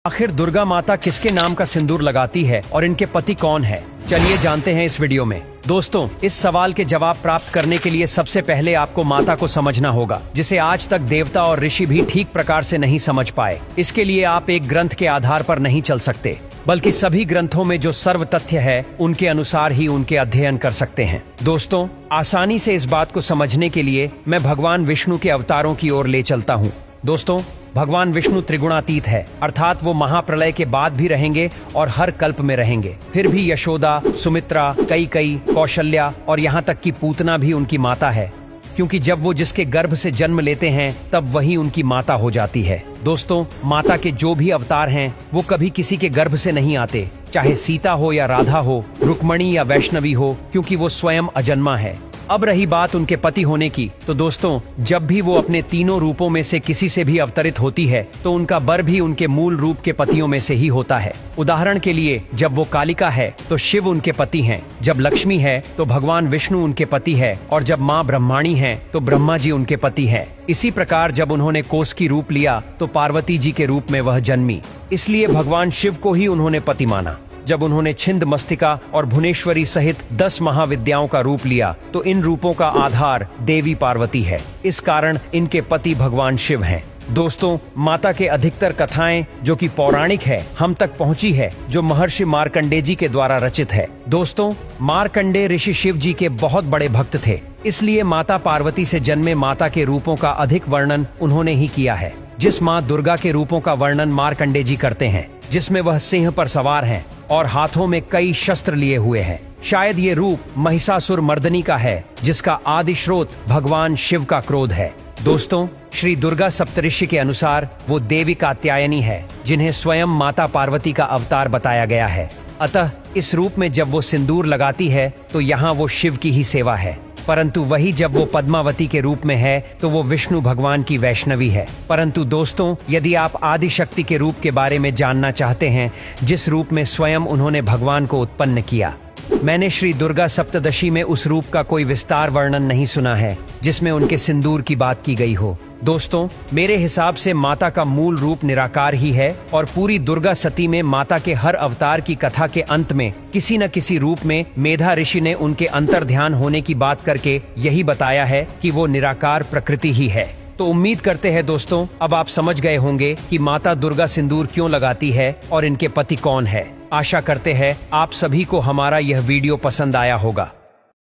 आखिर दुर्गा माता किसके नाम का सिंदूर लगाती है और इनके पति कौन है? चलिए जानते हैं इस वीडियो में। दोस्तों, इस सवाल के जवाब प्राप्त करने के लिए सबसे पहले आपको माता को समझना होगा, जिसे आज तक देवता और ऋषि भी ठीक प्रकार से नहीं समझ पाए। इसके लिए आप एक ग्रंथ के आधार पर नहीं चल सकते, बल्कि सभी ग्रंथों में जो सर्व तथ्य है उनके अनुसार ही उनके अध्ययन कर सकते हैं। दोस्तों, आसानी से इस बात को समझने के लिए मैं भगवान विष्णु के अवतारों की ओर ले चलता हूँ। दोस्तों, भगवान विष्णु त्रिगुणातीत है, अर्थात वो महाप्रलय के बाद भी रहेंगे और हर कल्प में रहेंगे। फिर भी यशोदा, सुमित्रा, कैकेयी, कौशल्या और यहाँ तक कि पूतना भी उनकी माता है, क्योंकि जब वो जिसके गर्भ से जन्म लेते हैं तब वही उनकी माता हो जाती है। दोस्तों, माता के जो भी अवतार हैं वो कभी किसी के गर्भ से नहीं आते, चाहे सीता हो या राधा हो, रुक्मणी या वैष्णवी हो, क्योंकि वो स्वयं अजन्मा है। अब रही बात उनके पति होने की, तो दोस्तों, जब भी वो अपने तीनों रूपों में से किसी से भी अवतरित होती है तो उनका बर भी उनके मूल रूप के पतियों में से ही होता है। उदाहरण के लिए, जब वो कालिका है तो शिव उनके पति हैं, जब लक्ष्मी है तो भगवान विष्णु उनके पति है, और जब माँ ब्रह्माणी है तो ब्रह्मा जी उनके पति है। इसी प्रकार जब उन्होंने कोसकी रूप लिया तो पार्वती जी के रूप में वह जन्मी, इसलिए भगवान शिव को ही उन्होंने पति माना। जब उन्होंने छिंद मस्तिका और भुवनेश्वरी सहित 10 महाविद्याओं का रूप लिया तो इन रूपों का आधार देवी पार्वती है। इस कारण इनके पति भगवान शिव हैं। दोस्तों, माता के अधिकतर कथाएं जो कि पौराणिक है हम तक पहुंची है, जो महर्षि मार्कंडेय जी के द्वारा रचित है। दोस्तों, मार्कंडेय ऋषि शिव जी के बहुत बड़े भक्त थे, इसलिए माता पार्वती से जन्मे माता के रूपों का अधिक वर्णन उन्होंने ही किया है। जिस माँ दुर्गा के रूपों का वर्णन मार्कंडेय जी करते हैं, जिसमें वह सिंह पर सवार हैं और हाथों में कई शस्त्र लिए हुए हैं, शायद ये रूप महिषासुर मर्दनी का है, जिसका आदि स्रोत भगवान शिव का क्रोध है। दोस्तों, श्री दुर्गा सप्तऋषि के अनुसार वो देवी कात्यायनी है, जिन्हें स्वयं माता पार्वती का अवतार बताया गया है। अतः इस रूप में जब वो सिंदूर लगाती है तो यहाँ वो शिव की ही सेवा है, परंतु वही जब वो पद्मावती के रूप में है तो वो विष्णु भगवान की वैष्णवी है। परंतु दोस्तों, यदि आप आदि शक्ति के रूप के बारे में जानना चाहते हैं, जिस रूप में स्वयं उन्होंने भगवान को उत्पन्न किया, मैंने श्री दुर्गा सप्तदशी में उस रूप का कोई विस्तार वर्णन नहीं सुना है जिसमें उनके सिंदूर की बात की गई हो। दोस्तों, मेरे हिसाब से माता का मूल रूप निराकार ही है, और पूरी दुर्गा सती में माता के हर अवतार की कथा के अंत में किसी न किसी रूप में मेधा ऋषि ने उनके अंतर्ध्यान होने की बात करके यही बताया है कि वो निराकार प्रकृति ही है। तो उम्मीद करते हैं दोस्तों, अब आप समझ गए होंगे कि माता दुर्गा सिंदूर क्यों लगाती है और इनके पति कौन है। आशा करते हैं आप सभी को हमारा यह वीडियो पसंद आया होगा।